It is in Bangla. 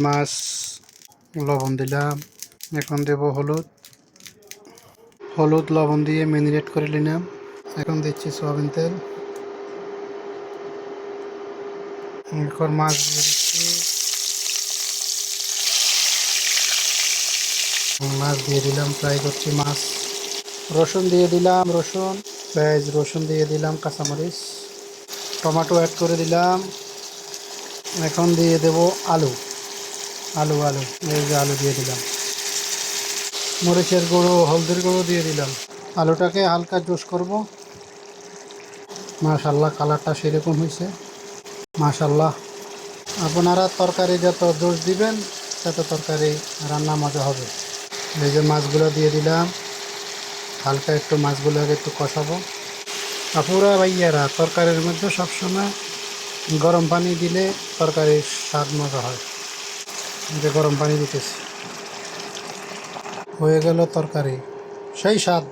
মাছ লবণ দিলাম, এখন দেব হলুদ, লবণ দিয়ে ম্যারিনেট করে নিলাম। এখন দিচ্ছি সয়াবিন তেল, এখন মাছ দিয়ে দিচ্ছি, মাছ দিয়ে দিলাম, ফ্রাই করছি মাছ। রসুন দিয়ে দিলাম, পেঁয়াজ রসুন দিয়ে দিলাম, কাঁচামরিচ, টমেটো অ্যাড করে দিলাম। এখন দিয়ে দেব আলু, এই যে আলু দিয়ে দিলাম, মরিচের গুঁড়ো, হলদির গুঁড়ো দিয়ে দিলাম। আলুটাকে হালকা জুস করব। মাশাল্লাহ, কালারটা সেরকম হয়েছে, মাশাল্লাহ। আপনারা তরকারি যত জুস দিবেন তত তরকারি রান্না মজা হবে। এই যে মাছগুলো দিয়ে দিলাম, হালকা একটু মাছগুলোকে একটু কষাবো। আপুরা ভাইয়ারা, তরকারির মধ্যে সবসময় গরম পানি দিলে তরকারির স্বাদ মজা হয়। যে গরম পানি দিতেছি, হয়ে গেল তরকারি, সেই স্বাদ।